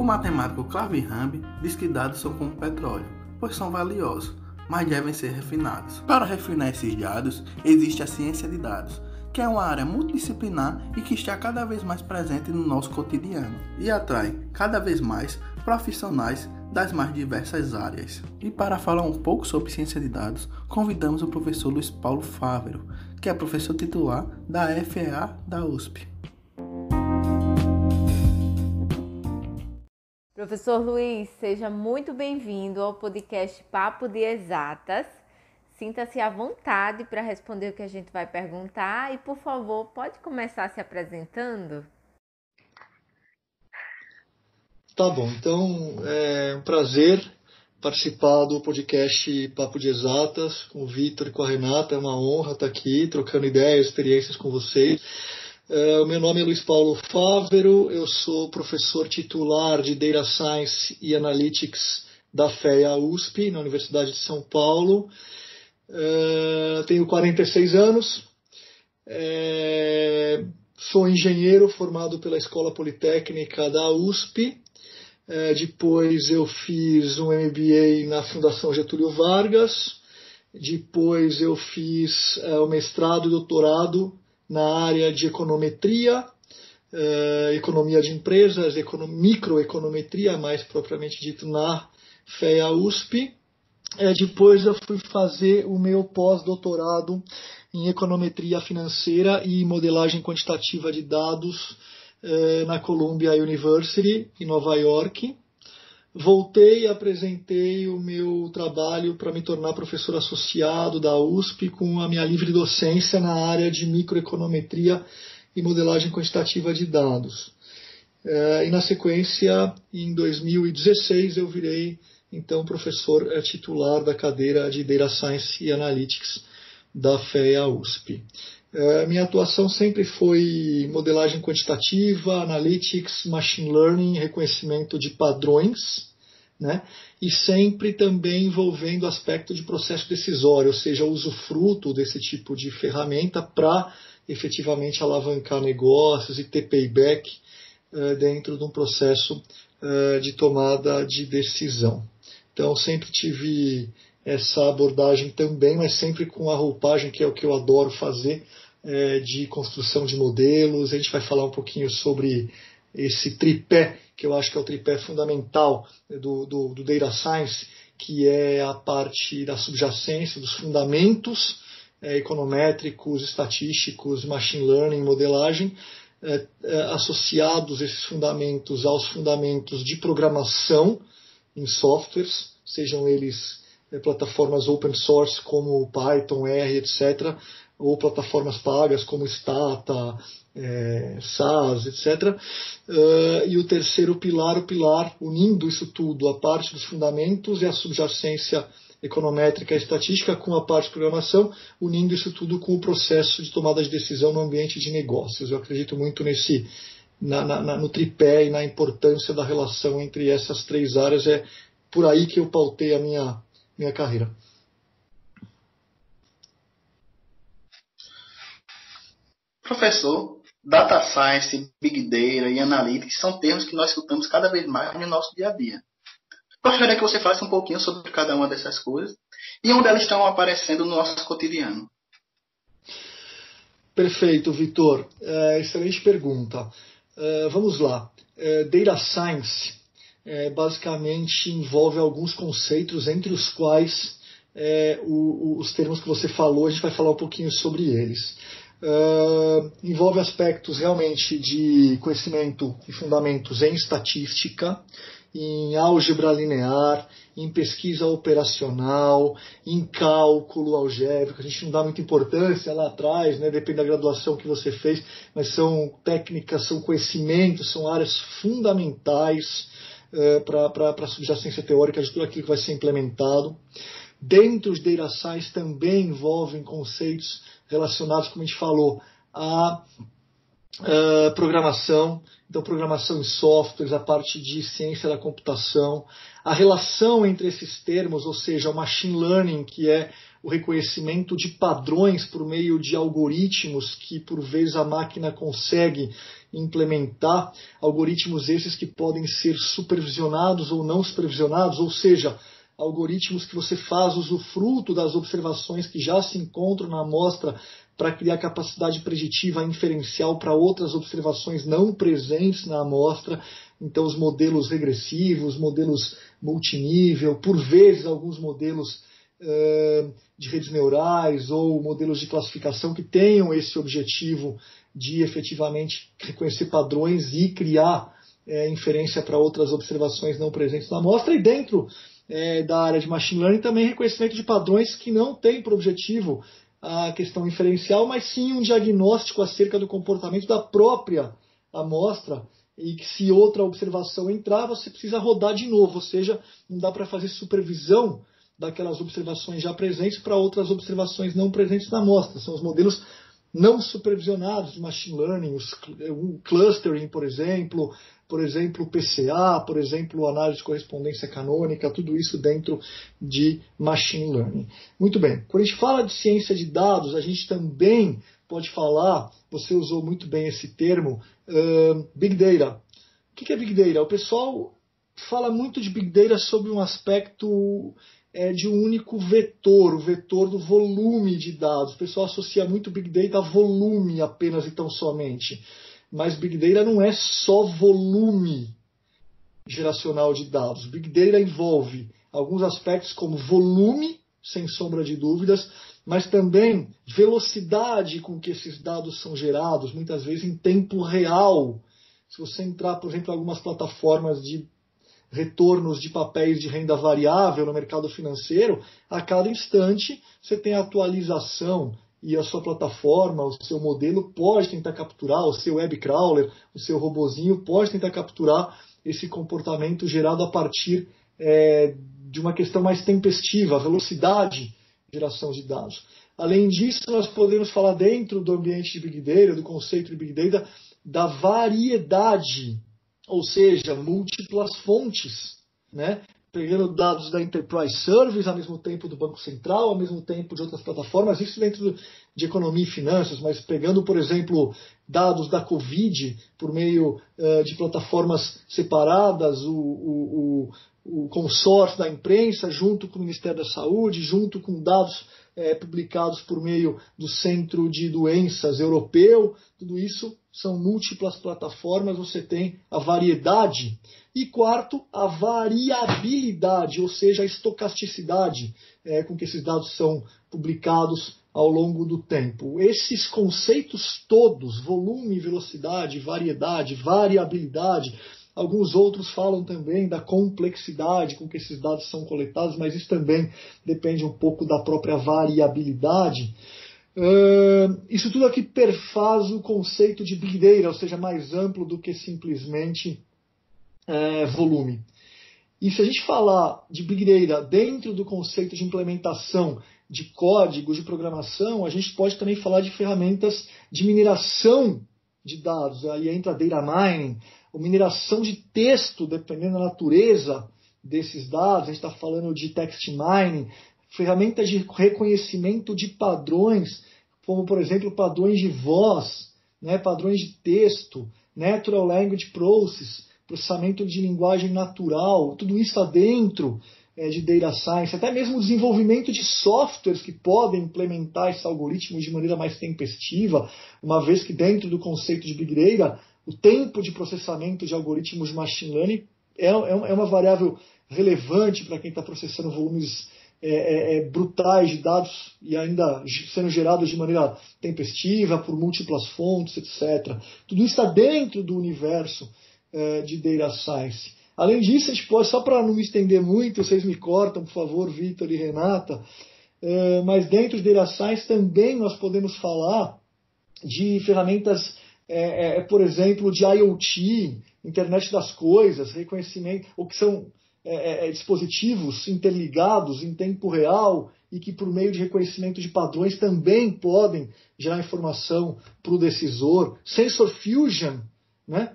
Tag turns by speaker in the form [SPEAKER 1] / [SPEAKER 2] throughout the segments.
[SPEAKER 1] O matemático Clavihambe diz que dados são como petróleo, pois são valiosos, mas devem ser refinados. Para refinar esses dados, existe a ciência de dados, que é uma área multidisciplinar e que está cada vez mais presente no nosso cotidiano e atrai cada vez mais profissionais das mais diversas áreas. E para falar um pouco sobre ciência de dados, convidamos o professor Luiz Paulo Fávero, que é professor titular da FEA da USP.
[SPEAKER 2] Professor Luiz, seja muito bem-vindo ao podcast Papo de Exatas. Sinta-se à vontade para responder o que a gente vai perguntar e, por favor, pode começar se apresentando?
[SPEAKER 3] Tá bom, então é um prazer participar do podcast Papo de Exatas com o Vitor e com a Renata. É uma honra estar aqui trocando ideias, experiências com vocês. O meu nome é Luiz Paulo Fávero, eu sou professor titular de Data Science e Analytics da FEA USP, na Universidade de São Paulo. Tenho 46 anos, sou engenheiro formado pela Escola Politécnica da USP. Depois eu fiz um MBA na Fundação Getúlio Vargas. Depois eu fiz o mestrado e doutorado na área de econometria, economia de empresas, microeconometria, mais propriamente dito, na FEA USP. Depois eu fui fazer o meu pós-doutorado em econometria financeira e modelagem quantitativa de dados na Columbia University, em Nova York. Voltei e apresentei o meu trabalho para me tornar professor associado da USP com a minha livre docência na área de microeconometria e modelagem quantitativa de dados. E na sequência, em 2016, eu virei então professor titular da cadeira de Data Science e Analytics da FEA USP. Minha atuação sempre foi modelagem quantitativa, analytics, machine learning, reconhecimento de padrões, né? E sempre também envolvendo o aspecto de processo decisório, ou seja, o usufruto desse tipo de ferramenta para efetivamente alavancar negócios e ter payback dentro de um processo de tomada de decisão. Então sempre tive essa abordagem também, mas sempre com a roupagem que é o que eu adoro fazer, de construção de modelos. A gente vai falar um pouquinho sobre esse tripé, que eu acho que é o tripé fundamental do Data Science, que é a parte da subjacência, dos fundamentos econométricos, estatísticos, machine learning, modelagem, associados esses fundamentos aos fundamentos de programação em softwares, sejam eles plataformas open source como Python, R, etc., ou plataformas pagas como Stata, SAS, etc. E o terceiro pilar, unindo isso tudo, a parte dos fundamentos e a subjacência econométrica e estatística com a parte de programação, unindo isso tudo com o processo de tomada de decisão no ambiente de negócios. Eu acredito muito no tripé e na importância da relação entre essas três áreas. É por aí que eu pautei a minha carreira.
[SPEAKER 4] Professor, Data Science, Big Data e Analytics são termos que nós escutamos cada vez mais no nosso dia a dia. Gostaria que você falasse um pouquinho sobre cada uma dessas coisas e onde elas estão aparecendo no nosso cotidiano.
[SPEAKER 3] Perfeito, Vitor. Excelente pergunta. Vamos lá. Data Science basicamente envolve alguns conceitos, entre os quais os termos que você falou, a gente vai falar um pouquinho sobre eles. Envolve aspectos realmente de conhecimento e fundamentos em estatística, em álgebra linear, em pesquisa operacional, em cálculo algébrico. A gente não dá muita importância lá atrás, né? Depende da graduação que você fez, mas são técnicas, são conhecimentos, são áreas fundamentais para a subjacência teórica de tudo aquilo que vai ser implementado. Dentro de Data Science também envolvem conceitos relacionados, como a gente falou, a programação, então programação em softwares, a parte de ciência da computação, a relação entre esses termos, ou seja, o machine learning, que é o reconhecimento de padrões por meio de algoritmos que por vezes a máquina consegue implementar, algoritmos esses que podem ser supervisionados ou não supervisionados, ou seja, algoritmos que você faz usufruto das observações que já se encontram na amostra para criar capacidade preditiva inferencial para outras observações não presentes na amostra. Então, os modelos regressivos, modelos multinível, por vezes alguns modelos de redes neurais ou modelos de classificação que tenham esse objetivo de efetivamente reconhecer padrões e criar inferência para outras observações não presentes na amostra. E dentro da área de machine learning também reconhecimento de padrões que não tem por objetivo a questão inferencial, mas sim um diagnóstico acerca do comportamento da própria amostra, e que se outra observação entrar, você precisa rodar de novo, ou seja, não dá para fazer supervisão daquelas observações já presentes para outras observações não presentes na amostra. São os modelos não supervisionados de machine learning, o clustering, por exemplo, o PCA, por exemplo, análise de correspondência canônica, tudo isso dentro de machine learning. Muito bem, quando a gente fala de ciência de dados, a gente também pode falar, você usou muito bem esse termo, Big Data. O que é Big Data? O pessoal fala muito de Big Data sobre um aspecto de um único vetor, o vetor do volume de dados. O pessoal associa muito Big Data a volume apenas e tão somente. Mas Big Data não é só volume geracional de dados. Big Data envolve alguns aspectos como volume, sem sombra de dúvidas, mas também velocidade com que esses dados são gerados, muitas vezes em tempo real. Se você entrar, por exemplo, em algumas plataformas de retornos de papéis de renda variável no mercado financeiro, a cada instante você tem a atualização e a sua plataforma, o seu modelo pode tentar capturar, o seu web crawler, o seu robozinho pode tentar capturar esse comportamento gerado a partir de uma questão mais tempestiva, a velocidade de geração de dados. Além disso, nós podemos falar dentro do ambiente de Big Data, do conceito de Big Data, da variedade, ou seja, múltiplas fontes, né? Pegando dados da Enterprise Service, ao mesmo tempo do Banco Central, ao mesmo tempo de outras plataformas, isso dentro de economia e finanças, mas pegando, por exemplo, dados da Covid por meio de plataformas separadas, o consórcio da imprensa, junto com o Ministério da Saúde, junto com dados publicados por meio do Centro de Doenças Europeu, tudo isso são múltiplas plataformas, você tem a variedade. E quarto, a variabilidade, ou seja, a estocasticidade com que esses dados são publicados ao longo do tempo. Esses conceitos todos, volume, velocidade, variedade, variabilidade, alguns outros falam também da complexidade com que esses dados são coletados, mas isso também depende um pouco da própria variabilidade. Isso tudo aqui perfaz o conceito de Big Data, ou seja, mais amplo do que simplesmente volume. E se a gente falar de Big Data dentro do conceito de implementação de códigos de programação, a gente pode também falar de ferramentas de mineração de dados. Aí entra data mining, ou mineração de texto, dependendo da natureza desses dados. A gente está falando de text mining, ferramentas de reconhecimento de padrões, como, por exemplo, padrões de voz, né, padrões de texto, Natural Language Process, processamento de linguagem natural, tudo isso está dentro de Data Science, até mesmo o desenvolvimento de softwares que podem implementar esses algoritmos de maneira mais tempestiva, uma vez que dentro do conceito de Big Data, o tempo de processamento de algoritmos de Machine Learning é uma variável relevante para quem está processando volumes brutais de dados e ainda sendo gerados de maneira tempestiva, por múltiplas fontes, etc. Tudo isso está dentro do universo de Data Science. Além disso, a gente pode, só para não me estender muito, vocês me cortam, por favor, Vitor e Renata, mas dentro de Data Science também nós podemos falar de ferramentas, por exemplo, de IoT, Internet das Coisas, reconhecimento, ou que são dispositivos interligados em tempo real e que, por meio de reconhecimento de padrões, também podem gerar informação para o decisor. Sensor Fusion, né?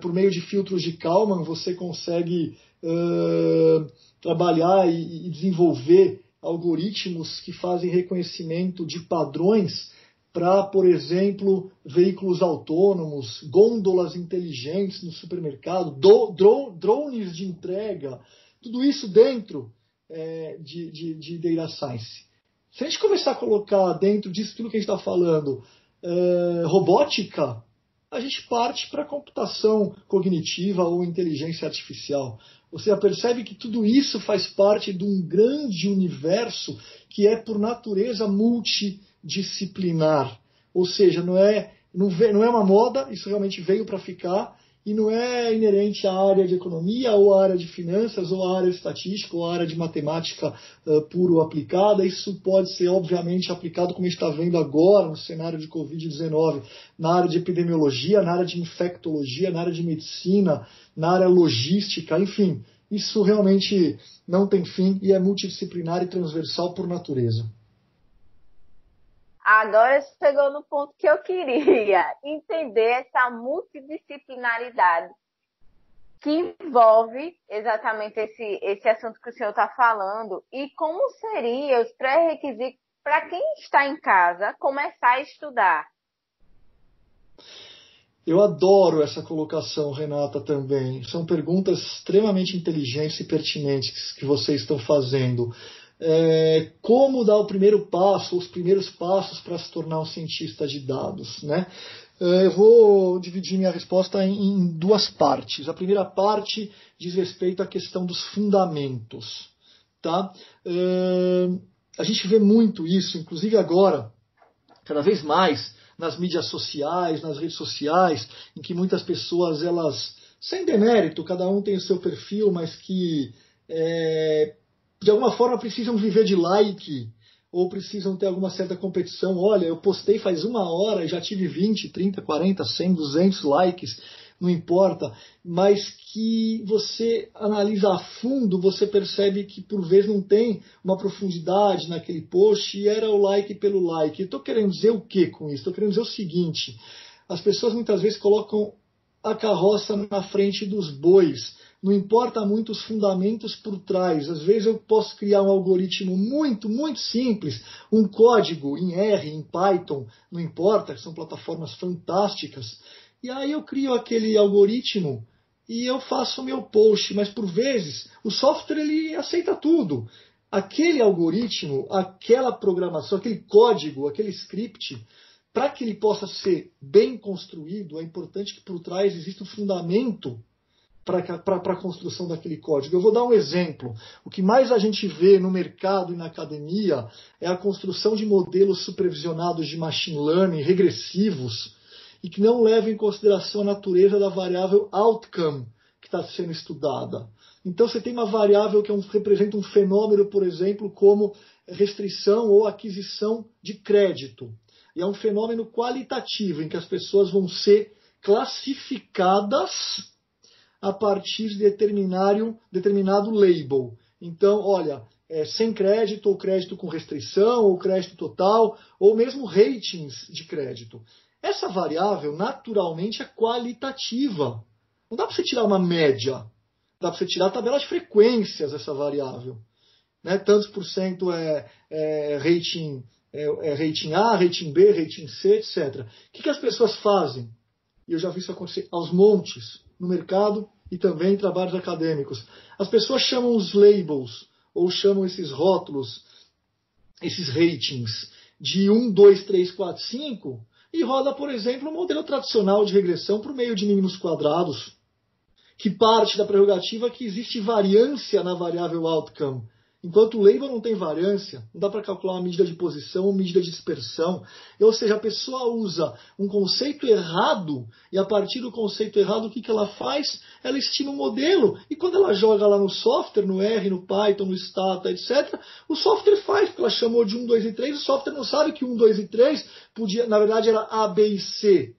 [SPEAKER 3] Por meio de filtros de Kalman, você consegue trabalhar e desenvolver algoritmos que fazem reconhecimento de padrões para, por exemplo, veículos autônomos, gôndolas inteligentes no supermercado, drones de entrega, tudo isso dentro de Data Science. Se a gente começar a colocar dentro disso tudo que a gente está falando, robótica, a gente parte para computação cognitiva ou inteligência artificial. Você percebe que tudo isso faz parte de um grande universo que é, por natureza, multidisciplinar. Ou seja, não é uma moda, isso realmente veio para ficar, e não é inerente à área de economia, ou à área de finanças, ou à área de estatística, ou à área de matemática puro aplicada. Isso pode ser, obviamente, aplicado, como a gente está vendo agora, no cenário de Covid-19, na área de epidemiologia, na área de infectologia, na área de medicina, na área logística, enfim. Isso realmente não tem fim e é multidisciplinar e transversal por natureza.
[SPEAKER 2] Agora chegou no ponto que eu queria entender essa multidisciplinaridade que envolve exatamente esse assunto que o senhor está falando e como seriam os pré-requisitos para quem está em casa começar a estudar.
[SPEAKER 3] Eu adoro essa colocação, Renata, também. São perguntas extremamente inteligentes e pertinentes que vocês estão fazendo. Como dar o primeiro passo, os primeiros passos para se tornar um cientista de dados, né? Eu vou dividir minha resposta em duas partes. A primeira parte diz respeito à questão dos fundamentos. Tá? A gente vê muito isso, inclusive agora, cada vez mais, nas mídias sociais, nas redes sociais, em que muitas pessoas, elas, sem demérito, cada um tem o seu perfil, mas que de alguma forma precisam viver de like, ou precisam ter alguma certa competição. Olha, eu postei faz 1 hora e já tive 20, 30, 40, 100, 200 likes, não importa, mas que você analisa a fundo, você percebe que por vezes não tem uma profundidade naquele post e era o like pelo like. Eu estou querendo dizer o que com isso? Estou querendo dizer o seguinte: as pessoas muitas vezes colocam a carroça na frente dos bois. Não importa muito os fundamentos por trás. Às vezes eu posso criar um algoritmo muito, muito simples, um código em R, em Python, não importa, que são plataformas fantásticas. E aí eu crio aquele algoritmo e eu faço o meu post, mas por vezes o software ele aceita tudo. Aquele algoritmo, aquela programação, aquele código, aquele script, para que ele possa ser bem construído, é importante que por trás exista um fundamento para a construção daquele código. Eu vou dar um exemplo. O que mais a gente vê no mercado e na academia é a construção de modelos supervisionados de machine learning regressivos e que não levam em consideração a natureza da variável outcome que está sendo estudada. Então você tem uma variável que representa um fenômeno, por exemplo, como restrição ou aquisição de crédito. E é um fenômeno qualitativo em que as pessoas vão ser classificadas a partir de determinado label. Então, olha, sem crédito, ou crédito com restrição, ou crédito total, ou mesmo ratings de crédito. Essa variável, naturalmente, é qualitativa. Não dá para você tirar uma média. Dá para você tirar a tabela de frequências dessa variável. Né? Tantos por cento rating A, rating B, rating C, etc. O que as pessoas fazem? E eu já vi isso acontecer aos montes no mercado e também em trabalhos acadêmicos. As pessoas chamam os labels, ou chamam esses rótulos, esses ratings, de 1, 2, 3, 4, 5, e roda, por exemplo, um modelo tradicional de regressão por meio de mínimos quadrados, que parte da prerrogativa que existe variância na variável outcome. Enquanto o label não tem variância, não dá para calcular uma medida de posição ou medida de dispersão. Ou seja, a pessoa usa um conceito errado e a partir do conceito errado o que ela faz? Ela estima um modelo e quando ela joga lá no software, no R, no Python, no Stata, etc., o software faz, porque ela chamou de 1, 2 e 3, o software não sabe que 1, 2 e 3 podia, na verdade era A, B e C.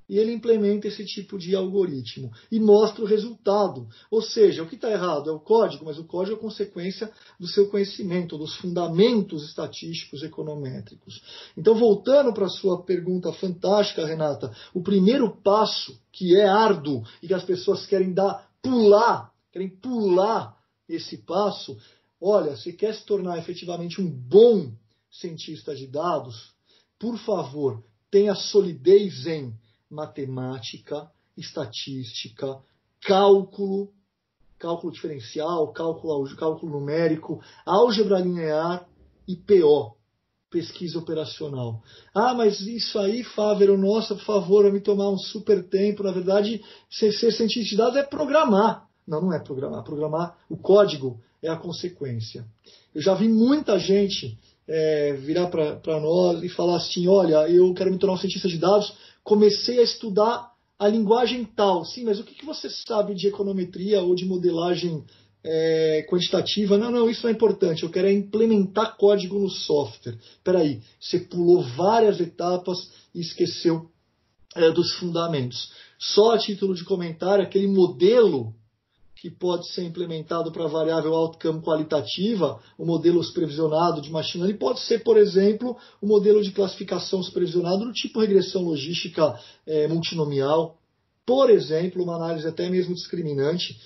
[SPEAKER 3] e ele implementa esse tipo de algoritmo e mostra o resultado. Ou seja, o que está errado é o código, mas o código é consequência do seu conhecimento, dos fundamentos estatísticos econométricos. Então, voltando para a sua pergunta fantástica, Renata, o primeiro passo, que é árduo e que as pessoas querem pular esse passo, olha, se quer se tornar efetivamente um bom cientista de dados, por favor, tenha solidez em matemática, estatística, cálculo diferencial, cálculo numérico, álgebra linear e PO, pesquisa operacional. Ah, mas isso aí, Fávero, nossa, por favor, vai me tomar um super tempo. Na verdade, ser cientista de dados é programar. Não é programar. Programar, o código é a consequência. Eu já vi muita gente virar para nós e falar assim, olha, eu quero me tornar um cientista de dados, comecei a estudar a linguagem tal. Sim, mas o que você sabe de econometria ou de modelagem quantitativa? Não, isso não é importante. Eu quero implementar código no software. Espera aí, você pulou várias etapas e esqueceu dos fundamentos. Só a título de comentário, aquele modelo que pode ser implementado para a variável outcome qualitativa, o modelo supervisionado de machine learning, pode ser, por exemplo, o modelo de classificação supervisionado do tipo regressão logística multinomial, por exemplo, uma análise até mesmo discriminante,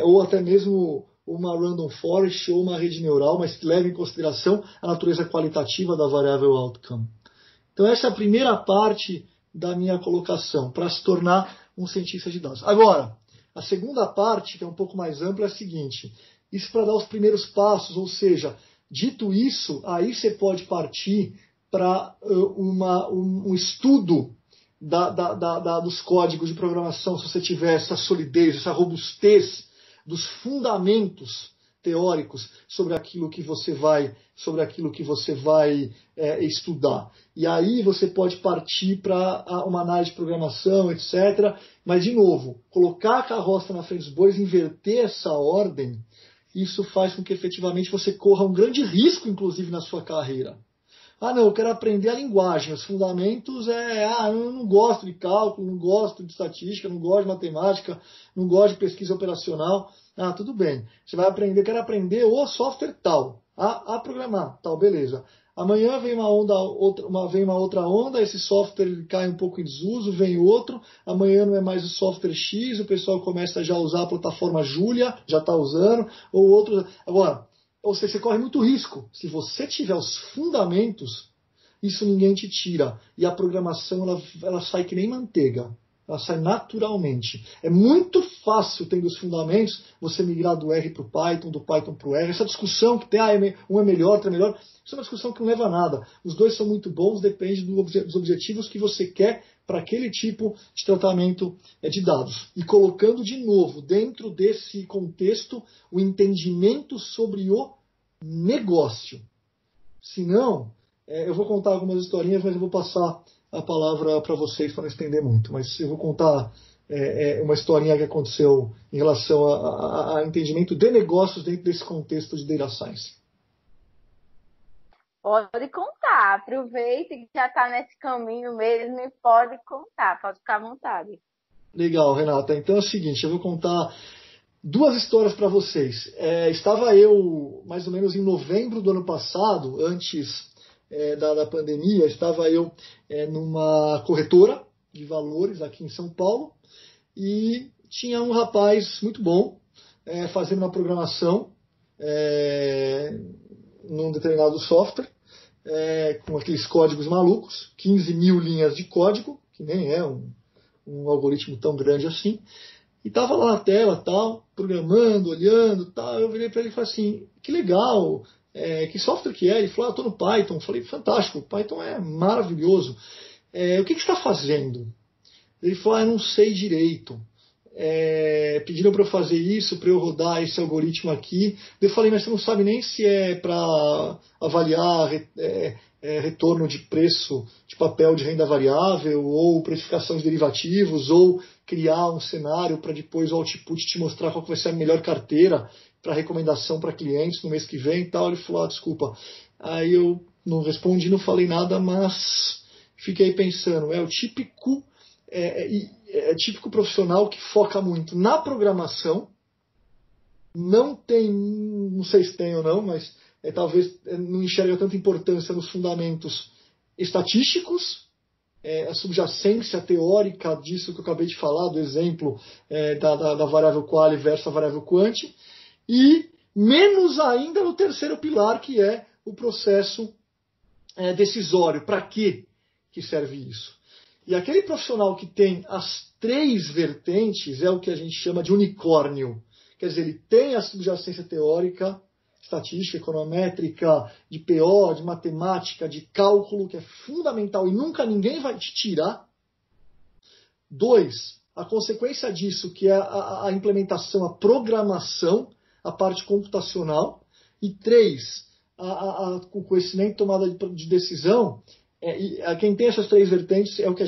[SPEAKER 3] ou até mesmo uma random forest ou uma rede neural, mas que leva em consideração a natureza qualitativa da variável outcome. Então essa é a primeira parte da minha colocação, para se tornar um cientista de dados. Agora, a segunda parte, que é um pouco mais ampla, é a seguinte. Isso para dar os primeiros passos, ou seja, dito isso, aí você pode partir para um estudo dos códigos de programação, se você tiver essa solidez, essa robustez dos fundamentos teóricos sobre aquilo que você vai estudar. E aí você pode partir para uma análise de programação, etc. Mas, de novo, colocar a carroça na frente dos bois, inverter essa ordem, isso faz com que efetivamente você corra um grande risco, inclusive, na sua carreira. Ah, não, eu quero aprender a linguagem. Os fundamentos eu não gosto de cálculo, não gosto de estatística, não gosto de matemática, não gosto de pesquisa operacional. Ah, tudo bem. Você vai aprender, quero aprender o software tal, a programar, tal, beleza. Amanhã vem uma outra onda, esse software cai um pouco em desuso, vem outro, amanhã não é mais o software X, o pessoal começa já a usar a plataforma Julia, já está usando, ou outro. Agora, você corre muito risco. Se você tiver os fundamentos, isso ninguém te tira. E a programação ela sai que nem manteiga. Ela sai naturalmente. É muito fácil, tendo os fundamentos, você migrar do R para o Python, do Python para o R. Essa discussão que tem, um é melhor, outro é melhor, isso é uma discussão que não leva a nada. Os dois são muito bons, depende dos objetivos que você quer para aquele tipo de tratamento de dados. E colocando de novo, dentro desse contexto, o entendimento sobre o negócio. Senão, eu vou contar algumas historinhas, mas eu vou passar a palavra para vocês para não estender muito. Mas eu vou contar uma historinha que aconteceu em relação a entendimento de negócios dentro desse contexto de data science.
[SPEAKER 2] Pode contar, aproveite que já está nesse caminho mesmo e pode contar, pode ficar à vontade. Legal,
[SPEAKER 3] Renata. Então é o seguinte, eu vou contar duas histórias para vocês. Estava eu, mais ou menos em novembro do ano passado, antes da pandemia, estava eu numa corretora de valores aqui em São Paulo e tinha um rapaz muito bom fazendo uma programação num determinado software, com aqueles códigos malucos, 15 mil linhas de código, que nem é um algoritmo tão grande assim, e estava lá na tela, tal, programando, olhando, tal. Eu virei para ele e falei assim, que legal, que software que é? Ele falou, estou no Python. Eu falei, fantástico, o Python é maravilhoso. O que você está fazendo? Ele falou, eu não sei direito. Pediram para eu fazer isso, para eu rodar esse algoritmo aqui. Eu falei, mas você não sabe nem se é para avaliar retorno de preço de papel de renda variável, ou precificação de derivativos, ou criar um cenário para depois o output te mostrar qual que vai ser a melhor carteira para recomendação para clientes no mês que vem e tal. Ele falou, desculpa. Aí eu não respondi, não falei nada, mas fiquei pensando, é o típico é típico profissional que foca muito na programação, não sei se tem ou não, mas talvez não enxerga tanta importância nos fundamentos estatísticos, a subjacência teórica disso que eu acabei de falar, do exemplo da variável quali versus a variável quant, e menos ainda no terceiro pilar, que é o processo decisório. Para que serve isso? E aquele profissional que tem as 3 vertentes é o que a gente chama de unicórnio. Quer dizer, ele tem a subjacência teórica, estatística, econométrica, de PO, de matemática, de cálculo, que é fundamental e nunca ninguém vai te tirar. 2, a consequência disso, que é a implementação, a programação, a parte computacional. E 3, o conhecimento e tomada de decisão. Quem tem essas 3 vertentes é o que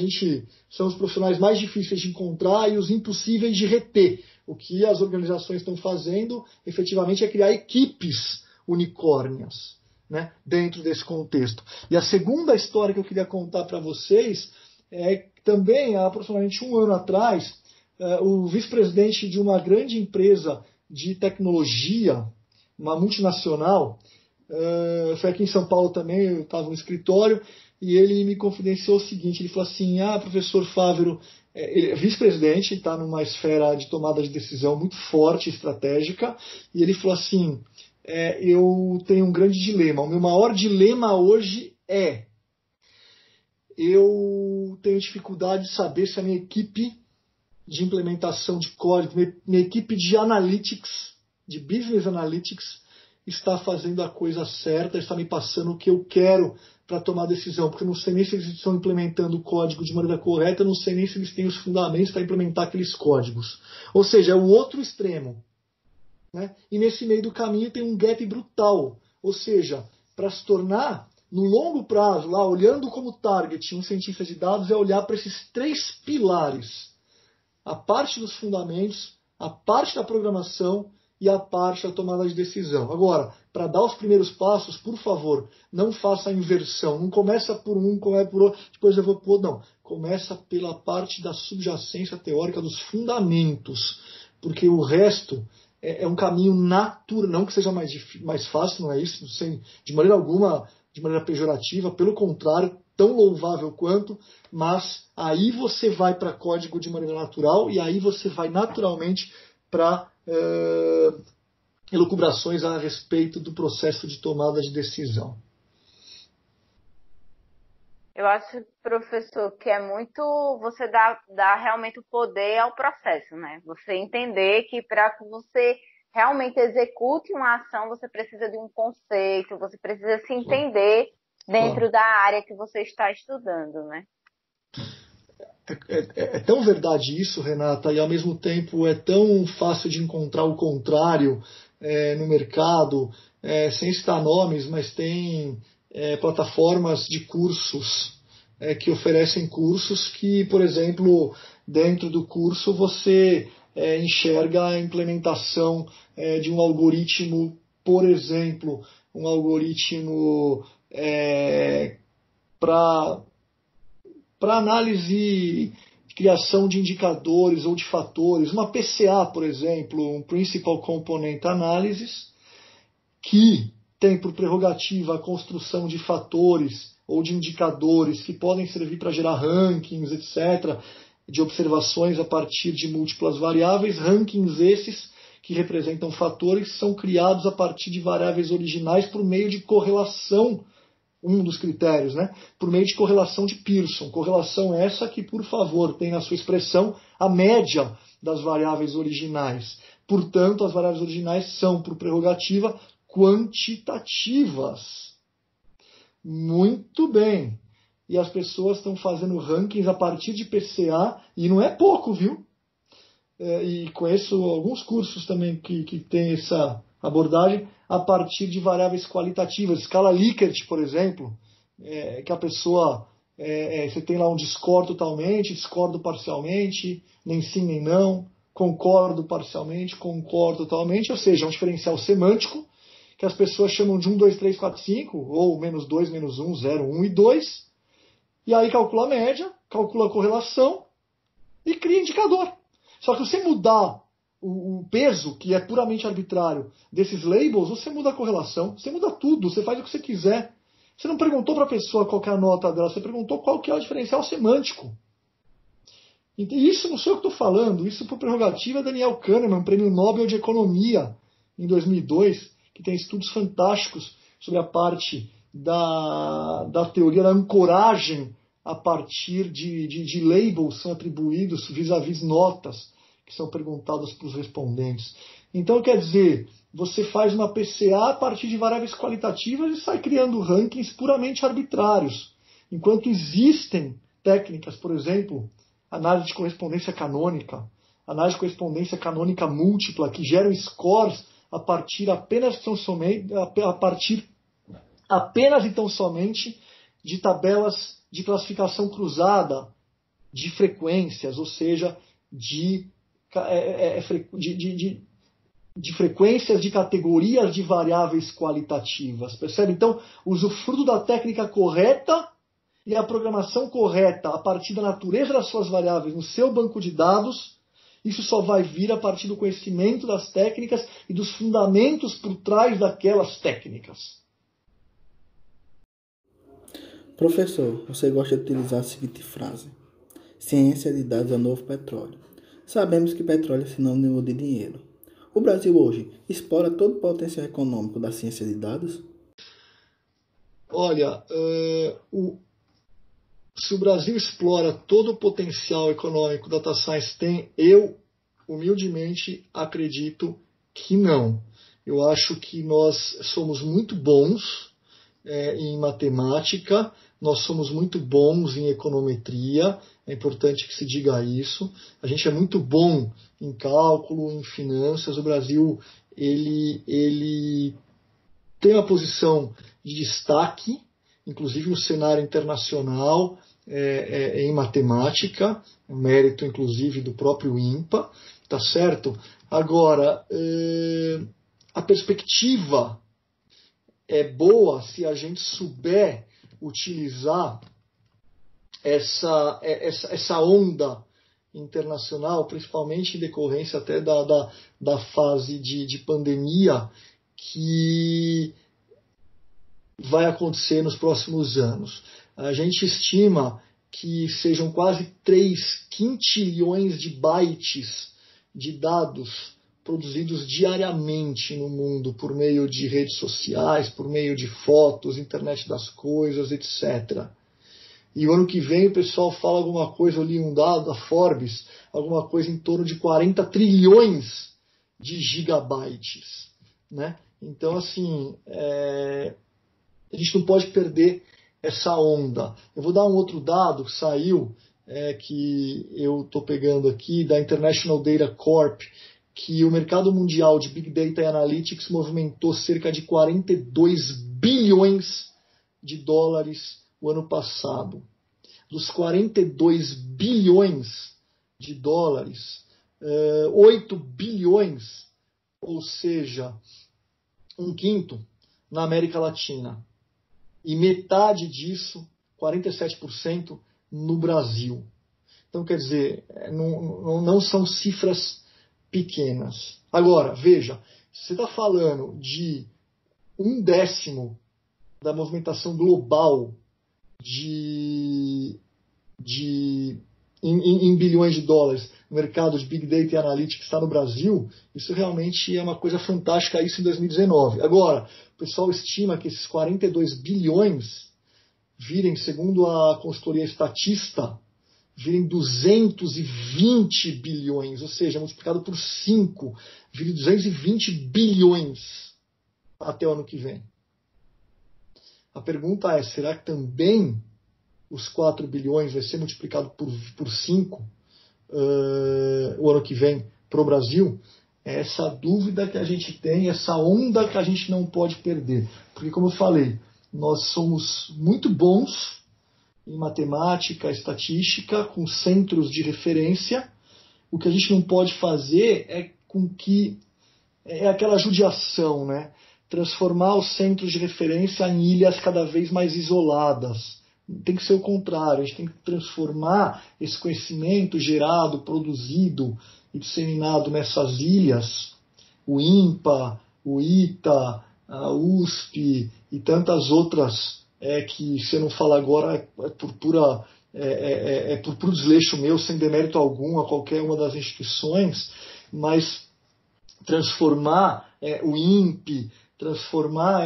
[SPEAKER 3] são os profissionais mais difíceis de encontrar e os impossíveis de reter. O que as organizações estão fazendo, efetivamente, é criar equipes unicórnias, né, dentro desse contexto. E a segunda história que eu queria contar para vocês é que também, há aproximadamente 1 ano atrás, o vice-presidente de uma grande empresa de tecnologia, uma multinacional, foi aqui em São Paulo também, eu estava no escritório, e ele me confidenciou o seguinte, ele falou assim, professor Fávero, ele é vice-presidente, está numa esfera de tomada de decisão muito forte, estratégica, e ele falou assim, eu tenho um grande dilema, o meu maior dilema hoje eu tenho dificuldade de saber se a minha equipe de implementação de código, minha equipe de analytics, de business analytics, está fazendo a coisa certa, está me passando o que eu quero para tomar decisão, porque eu não sei nem se eles estão implementando o código de maneira correta, eu não sei nem se eles têm os fundamentos para implementar aqueles códigos. Ou seja, é o outro extremo. Né? E nesse meio do caminho tem um gap brutal. Ou seja, para se tornar, no longo prazo, lá olhando como target um cientista de dados, é olhar para esses 3 pilares. A parte dos fundamentos, a parte da programação e a parte da tomada de decisão. Agora, para dar os primeiros passos, por favor, não faça a inversão. Não começa por um, começa por outro, depois eu vou por outro. Não. Começa pela parte da subjacência teórica dos fundamentos. Porque o resto é um caminho natural. Não que seja mais fácil, não é isso? Sem, de maneira alguma, de maneira pejorativa. Pelo contrário, tão louvável quanto. Mas aí você vai para código de maneira natural e aí você vai naturalmente para elucubrações a respeito do processo de tomada de decisão.
[SPEAKER 2] Eu acho, professor, que é muito você dá realmente o poder ao processo, né? Você entender que para que você realmente execute uma ação, você precisa de um conceito, você precisa se entender dentro da área que você está estudando, né?
[SPEAKER 3] É tão verdade isso, Renata, e ao mesmo tempo é tão fácil de encontrar o contrário no mercado, sem citar nomes, mas tem plataformas de cursos que oferecem cursos que, por exemplo, dentro do curso você enxerga a implementação de um algoritmo, por exemplo, um algoritmo para análise, criação de indicadores ou de fatores, uma PCA, por exemplo, um Principal Component Analysis, que tem por prerrogativa a construção de fatores ou de indicadores que podem servir para gerar rankings, etc., de observações a partir de múltiplas variáveis, rankings esses que representam fatores que são criados a partir de variáveis originais por meio de correlação, um dos critérios, né? Por meio de correlação de Pearson. Correlação essa que, por favor, tem na sua expressão a média das variáveis originais. Portanto, as variáveis originais são, por prerrogativa, quantitativas. Muito bem. E as pessoas estão fazendo rankings a partir de PCA, e não é pouco, viu? E conheço alguns cursos também que têm essa abordagem a partir de variáveis qualitativas. Escala Likert, por exemplo, que a pessoa, você tem lá um discordo totalmente, discordo parcialmente, nem sim nem não, concordo parcialmente, concordo totalmente, ou seja, um diferencial semântico que as pessoas chamam de 1, 2, 3, 4, 5, ou menos 2, menos 1, 0, 1 e 2, e aí calcula a média, calcula a correlação, e cria indicador. Só que se você mudar o peso, que é puramente arbitrário, desses labels, você muda a correlação, você muda tudo, você faz o que você quiser. Você não perguntou para a pessoa qual que é a nota dela, você perguntou qual que é o diferencial semântico. E isso não sou eu que estou falando, isso por prerrogativa Daniel Kahneman, Prêmio Nobel de Economia, em 2002, que tem estudos fantásticos sobre a parte da teoria da ancoragem a partir de labels que são atribuídos vis-à-vis notas que são perguntadas para os respondentes. Então, quer dizer, você faz uma PCA a partir de variáveis qualitativas e sai criando rankings puramente arbitrários. Enquanto existem técnicas, por exemplo, análise de correspondência canônica, análise de correspondência canônica múltipla, que geram scores a partir apenas e tão somente de tabelas de classificação cruzada de frequências, ou seja, de frequências de categorias de variáveis qualitativas. Percebe? Então, usufruto da técnica correta e a programação correta a partir da natureza das suas variáveis no seu banco de dados, isso só vai vir a partir do conhecimento das técnicas e dos fundamentos por trás daquelas técnicas.
[SPEAKER 1] Professor, você gosta de utilizar a seguinte frase: ciência de dados é o novo petróleo. Sabemos que petróleo é sinônimo de dinheiro. O Brasil hoje explora todo o potencial econômico da ciência de dados?
[SPEAKER 3] Olha, se o Brasil explora todo o potencial econômico que o Data Science tem, eu humildemente acredito que não. Eu acho que nós somos muito bons em matemática, nós somos muito bons em econometria, é importante que se diga isso. A gente é muito bom em cálculo, em finanças. O Brasil ele tem uma posição de destaque, inclusive no cenário internacional, em matemática, mérito inclusive do próprio INPA, tá certo? Agora, a perspectiva é boa se a gente souber utilizar essa onda internacional, principalmente em decorrência até da fase de pandemia que vai acontecer nos próximos anos. A gente estima que sejam quase 3 quintilhões de bytes de dados produzidos diariamente no mundo por meio de redes sociais, por meio de fotos, internet das coisas, etc. E o ano que vem o pessoal fala alguma coisa, eu li um dado da Forbes, alguma coisa em torno de 40 trilhões de gigabytes, né? Então, assim, a gente não pode perder essa onda. Eu vou dar um outro dado que saiu, que eu estou pegando aqui, da International Data Corp, que o mercado mundial de Big Data e Analytics movimentou cerca de 42 bilhões de dólares o ano passado. Dos 42 bilhões de dólares, 8 bilhões, ou seja, um quinto, na América Latina. E metade disso, 47%, no Brasil. Então, quer dizer, não são cifras pequenas. Agora, veja, você está falando de 1/10 da movimentação global em bilhões de dólares no mercado de Big Data e Analytics está no Brasil, isso realmente é uma coisa fantástica, isso em 2019. Agora, o pessoal estima que esses 42 bilhões virem, segundo a consultoria Statista, virem 220 bilhões, ou seja, multiplicado por 5, virem 220 bilhões até o ano que vem. A pergunta é, será que também os 4 bilhões vai ser multiplicado por 5 o ano que vem para o Brasil? É essa dúvida que a gente tem, essa onda que a gente não pode perder. Porque, como eu falei, nós somos muito bons em matemática, estatística, com centros de referência. O que a gente não pode fazer é aquela judiação, né? Transformar os centros de referência em ilhas cada vez mais isoladas, Tem que ser o contrário, a gente tem que transformar esse conhecimento gerado, produzido e disseminado nessas ilhas, o INPA, o ITA, a USP e tantas outras, que se eu não falar agora é por puro desleixo meu, sem demérito algum a qualquer uma das instituições, mas transformar o INPE, transformar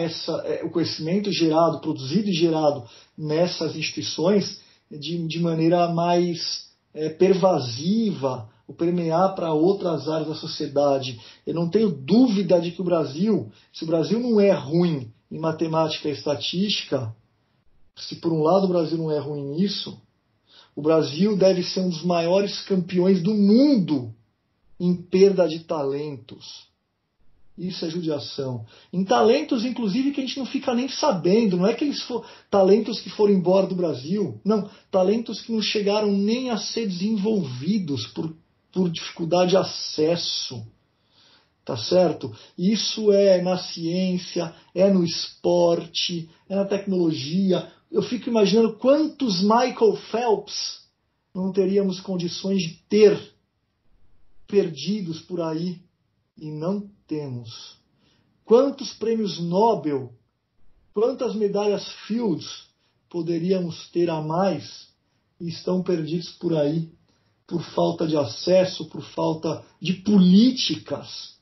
[SPEAKER 3] o conhecimento gerado, produzido e gerado nessas instituições de maneira mais pervasiva, ou permear para outras áreas da sociedade. Eu não tenho dúvida de que o Brasil, se o Brasil não é ruim em matemática e estatística, se por um lado o Brasil não é ruim nisso, o Brasil deve ser um dos maiores campeões do mundo em perda de talentos. Isso é judiação. Em talentos, inclusive, que a gente não fica nem sabendo. Não é que eles talentos que foram embora do Brasil. Não, talentos que não chegaram nem a ser desenvolvidos por dificuldade de acesso. Tá certo? Isso é na ciência, é no esporte, é na tecnologia. Eu fico imaginando quantos Michael Phelps não teríamos condições de ter perdidos por aí. E não temos. Quantos prêmios Nobel, quantas medalhas Fields poderíamos ter a mais e estão perdidos por aí por falta de acesso, por falta de políticas,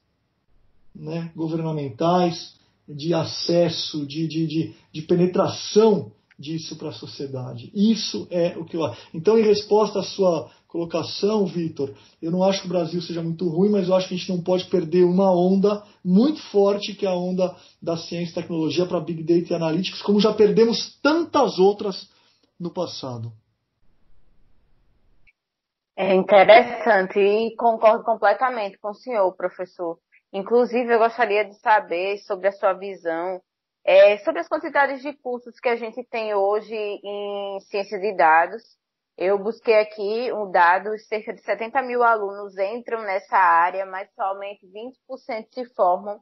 [SPEAKER 3] né, governamentais, de acesso, de penetração disso para a sociedade. Isso é o que eu acho. Então, em resposta à sua colocação, Vitor, eu não acho que o Brasil seja muito ruim, mas eu acho que a gente não pode perder uma onda muito forte, que é a onda da ciência e tecnologia para Big Data e Analytics, como já perdemos tantas outras no passado.
[SPEAKER 2] É interessante e concordo completamente com o senhor, professor. Inclusive, eu gostaria de saber sobre a sua visão sobre as quantidades de cursos que a gente tem hoje em ciência de dados. Eu busquei aqui um dado, cerca de 70 mil alunos entram nessa área, mas somente 20% se formam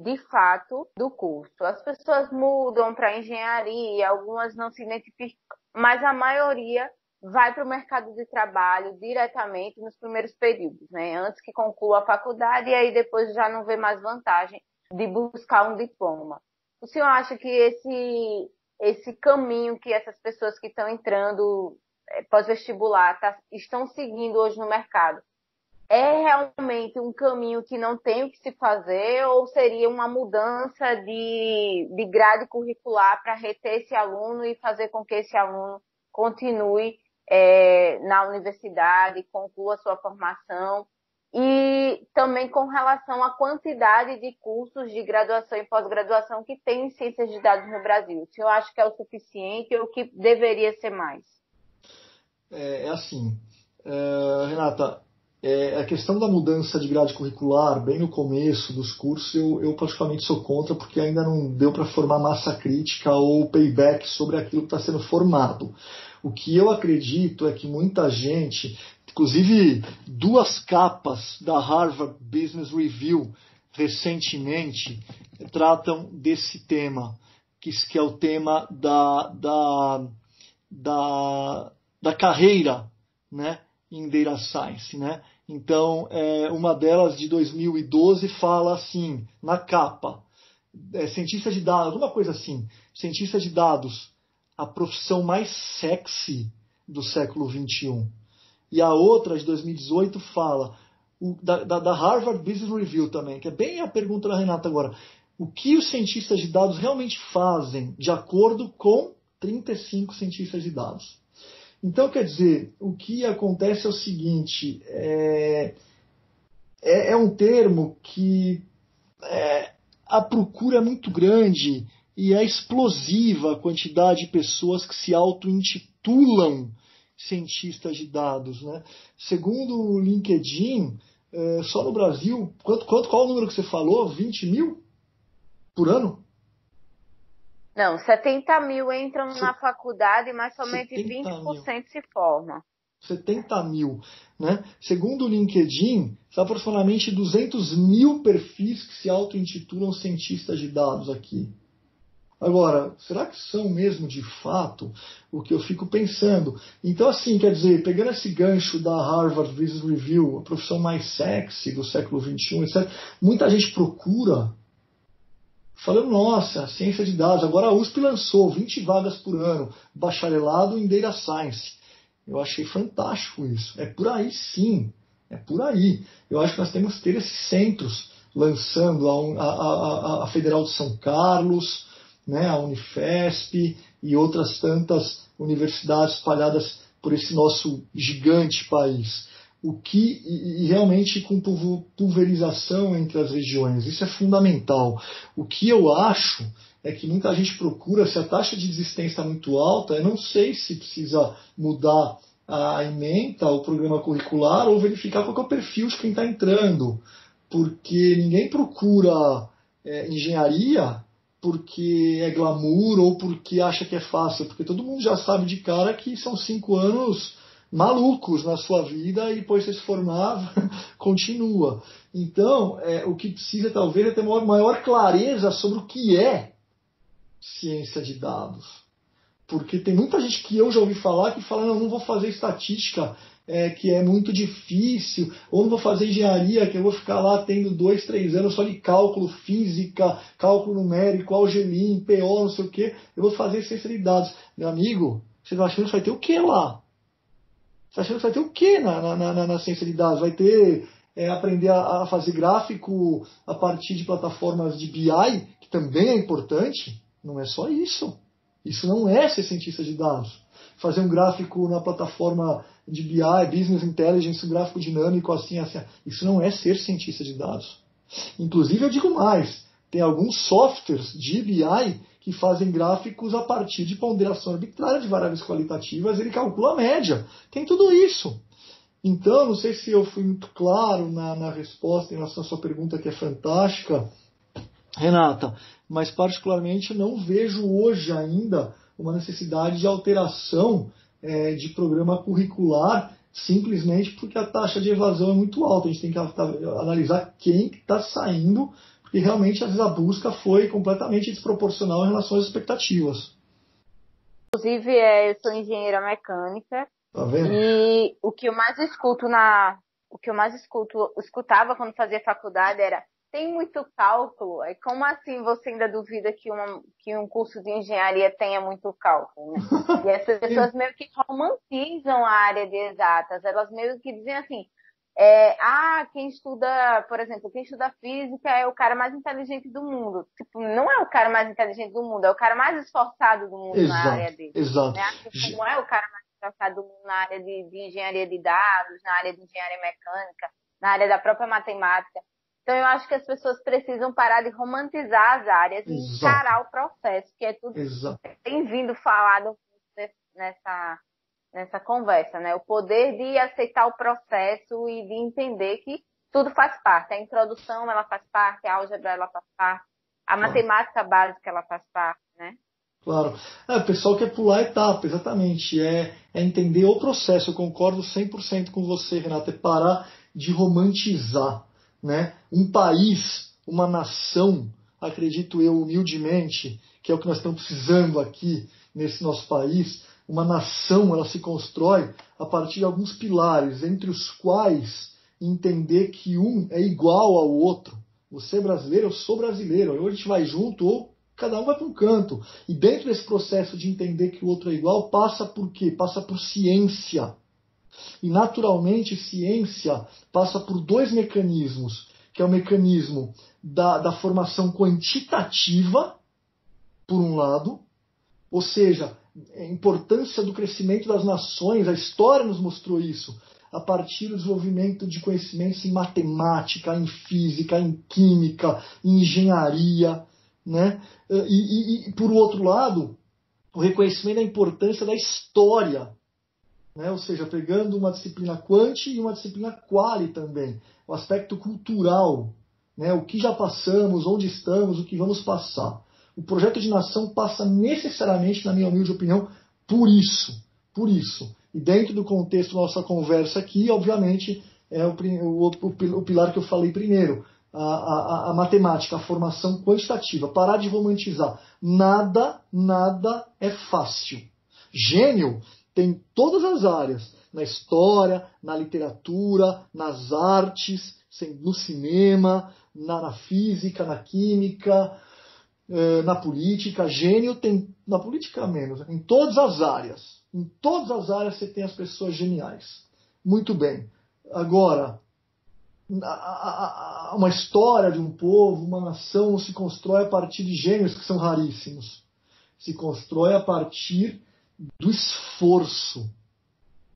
[SPEAKER 2] de fato do curso. As pessoas mudam para engenharia, algumas não se identificam, mas a maioria vai para o mercado de trabalho diretamente nos primeiros períodos, né? Antes que conclua a faculdade, e aí depois já não vê mais vantagem de buscar um diploma. O senhor acha que esse caminho que essas pessoas que estão entrando pós-vestibular estão seguindo hoje no mercado é realmente um caminho que não tem o que se fazer, ou seria uma mudança de grade curricular para reter esse aluno e fazer com que esse aluno continue na universidade, conclua sua formação? E também com relação à quantidade de cursos de graduação e pós-graduação que tem em ciências de dados no Brasil. O senhor acha que é o suficiente ou que deveria ser mais?
[SPEAKER 3] Assim, Renata, a questão da mudança de grade curricular, bem no começo dos cursos, eu particularmente sou contra, porque ainda não deu para formar massa crítica ou payback sobre aquilo que está sendo formado. O que eu acredito é que muita gente, inclusive 2 capas da Harvard Business Review recentemente, tratam desse tema, que é o tema da carreira, né, em Data Science, né? Então, uma delas de 2012 fala assim, na capa, cientista de dados, alguma coisa assim, cientista de dados, a profissão mais sexy do século XXI. E a outra, de 2018, fala, da Harvard Business Review também, que é bem a pergunta da Renata agora, o que os cientistas de dados realmente fazem de acordo com 35 cientistas de dados. Então, quer dizer, o que acontece é o seguinte, é um termo que a procura é muito grande e é explosiva a quantidade de pessoas que se auto-intitulam cientistas de dados, né? Segundo o LinkedIn, só no Brasil, qual o número que você falou? 20 mil por ano?
[SPEAKER 2] Não, 70 mil entram na faculdade, mas somente 20% se formam.
[SPEAKER 3] 70 mil. Né? Segundo o LinkedIn, são aproximadamente 200 mil perfis que se auto-intitulam cientistas de dados aqui. Agora, será que são mesmo de fato o que eu fico pensando? Então, assim, quer dizer, pegando esse gancho da Harvard Business Review, a profissão mais sexy do século XXI, etc., muita gente procura, falando, nossa, ciência de dados, agora a USP lançou 20 vagas por ano, bacharelado em Data Science. Eu achei fantástico isso. É por aí sim, é por aí. Eu acho que nós temos que ter esses centros lançando a Federal de São Carlos, né, a Unifesp e outras tantas universidades espalhadas por esse nosso gigante país. E realmente com pulverização entre as regiões. Isso é fundamental. O que eu acho é que muita gente procura, se a taxa de desistência está muito alta, eu não sei se precisa mudar a ementa, o programa curricular, ou verificar qual é o perfil de quem está entrando. Porque ninguém procura engenharia porque é glamour ou porque acha que é fácil, porque todo mundo já sabe de cara que são 5 anos malucos na sua vida e depois você se formar, continua. Então, o que precisa talvez é ter maior clareza sobre o que é ciência de dados. Porque tem muita gente que eu já ouvi falar que fala, não vou fazer estatística, que é muito difícil, ou não vou fazer engenharia, que eu vou ficar lá tendo 2, 3 anos só de cálculo, física, cálculo numérico, algebra, PO, não sei o quê, eu vou fazer ciência de dados. Meu amigo, você está achando que vai ter o quê lá? Você está achando que vai ter o quê na ciência de dados? Vai ter aprender a fazer gráfico a partir de plataformas de BI, que também é importante? Não é só isso. Isso não é ser cientista de dados. Fazer um gráfico na plataforma de BI, Business Intelligence, um gráfico dinâmico, assim. Isso não é ser cientista de dados. Inclusive, eu digo mais, tem alguns softwares de BI que fazem gráficos a partir de ponderação arbitrária de variáveis qualitativas, ele calcula a média. Tem tudo isso. Então, não sei se eu fui muito claro na resposta em relação à sua pergunta, que é fantástica, Renata, mas particularmente eu não vejo hoje ainda uma necessidade de alteração de programa curricular, simplesmente porque a taxa de evasão é muito alta. A gente tem que analisar quem está saindo, porque realmente às vezes a busca foi completamente desproporcional em relação às expectativas.
[SPEAKER 2] Inclusive, eu sou engenheira mecânica.
[SPEAKER 3] Tá vendo?
[SPEAKER 2] E o que eu mais escutava quando fazia faculdade era: tem muito cálculo. Aí como assim você ainda duvida que um curso de engenharia tenha muito cálculo, né? E as pessoas meio que romantizam a área de exatas. Elas meio que dizem assim, quem estuda, por exemplo, quem estuda física é o cara mais inteligente do mundo. Tipo, não é o cara mais inteligente do mundo, é o cara mais esforçado do mundo na área dele.
[SPEAKER 3] Exato.
[SPEAKER 2] Né? Tipo, não é o cara mais esforçado do mundo na área de engenharia de dados, na área de engenharia mecânica, na área da própria matemática. Então, eu acho que as pessoas precisam parar de romantizar as áreas e encarar o processo, que é tudo que tem vindo falado nessa conversa, né? O poder de aceitar o processo e de entender que tudo faz parte. A introdução, ela faz parte, a álgebra, ela faz parte, a matemática básica, ela faz parte, né?
[SPEAKER 3] Claro. O pessoal quer pular etapa, exatamente. É entender o processo. Eu concordo 100% com você, Renata. É parar de romantizar. Né? Um país, uma nação, acredito eu humildemente, que é o que nós estamos precisando aqui nesse nosso país, uma nação ela se constrói a partir de alguns pilares, entre os quais entender que um é igual ao outro. Você é brasileiro, eu sou brasileiro. Ou a gente vai junto ou cada um vai para um canto. E dentro desse processo de entender que o outro é igual, passa por quê? Passa por ciência. E, naturalmente, ciência passa por 2 mecanismos, que é o mecanismo da formação quantitativa, por um lado, ou seja, a importância do crescimento das nações, a história nos mostrou isso, a partir do desenvolvimento de conhecimentos em matemática, em física, em química, em engenharia, né? E por outro lado, o reconhecimento da importância da história, né? Ou seja, pegando uma disciplina quanti e uma disciplina quali também, o aspecto cultural, né? O que já passamos, onde estamos, o que vamos passar. O projeto de nação passa necessariamente, na minha humilde opinião, por isso. E dentro do contexto da nossa conversa aqui, obviamente, é o pilar que eu falei primeiro, a matemática, a formação quantitativa, parar de romantizar. Nada é fácil. Gênio tem todas as áreas, na história, na literatura, nas artes, no cinema, na física, na química, na política. Gênio tem, na política menos, em todas as áreas. Em todas as áreas você tem as pessoas geniais. Muito bem. Agora, uma história de um povo, uma nação, não se constrói a partir de gênios que são raríssimos. Se constrói a partir do esforço.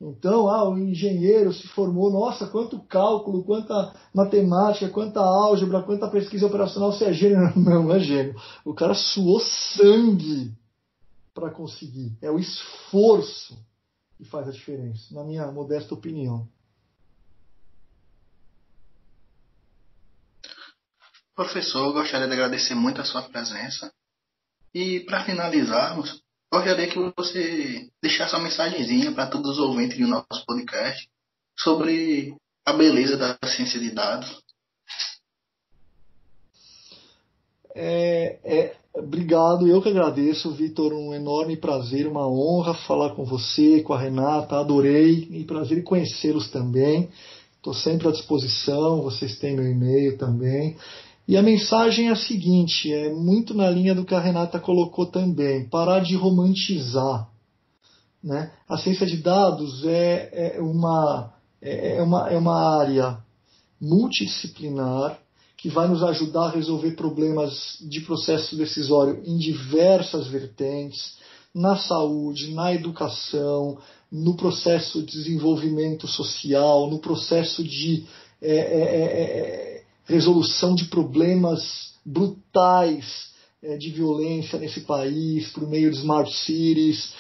[SPEAKER 3] Então, o engenheiro se formou, nossa, quanto cálculo, quanta matemática, quanta álgebra, quanta pesquisa operacional, você é gênio? Não é gênio. O cara suou sangue para conseguir. É o esforço que faz a diferença, na minha modesta opinião.
[SPEAKER 4] Professor, eu gostaria de agradecer muito a sua presença. E para finalizarmos, gostaria que você deixasse uma mensagenzinha para todos os ouvintes do nosso podcast sobre a beleza da ciência de dados.
[SPEAKER 3] Obrigado, eu que agradeço, Vitor, um enorme prazer, uma honra falar com você, com a Renata, adorei, e prazer em conhecê-los também. Estou sempre à disposição, vocês têm meu e-mail também. E a mensagem é a seguinte, é muito na linha do que a Renata colocou também, parar de romantizar. Né? A ciência de dados é uma área multidisciplinar que vai nos ajudar a resolver problemas de processo decisório em diversas vertentes, na saúde, na educação, no processo de desenvolvimento social, no processo de resolução de problemas brutais de violência nesse país, por meio de smart cities,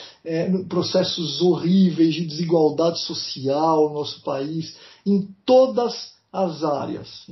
[SPEAKER 3] processos horríveis de desigualdade social no nosso país, em todas as áreas,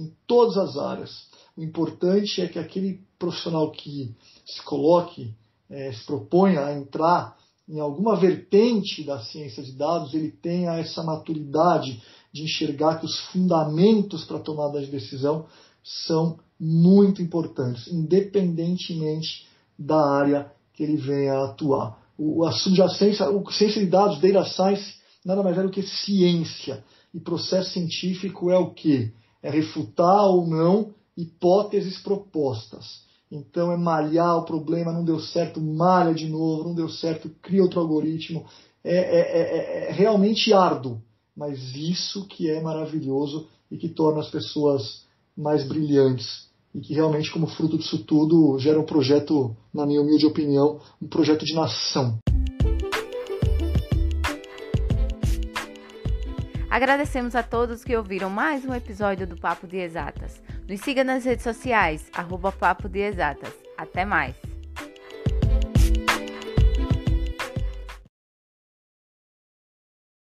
[SPEAKER 3] O importante é que aquele profissional que se coloque, se proponha a entrar em alguma vertente da ciência de dados, ele tenha essa maturidade de enxergar que os fundamentos para a tomada de decisão são muito importantes, independentemente da área que ele venha a atuar. A subjacência, a ciência de dados, data science, nada mais é do que ciência. E processo científico é o quê? É refutar ou não hipóteses propostas. Então é malhar o problema, não deu certo, malha de novo, não deu certo, cria outro algoritmo. É realmente árduo, mas isso que é maravilhoso e que torna as pessoas mais brilhantes e que realmente, como fruto disso tudo, gera um projeto, na minha humilde opinião, um projeto de nação.
[SPEAKER 2] Agradecemos a todos que ouviram mais um episódio do Papo de Exatas. Nos siga nas redes sociais, @Papo de Exatas. Até mais!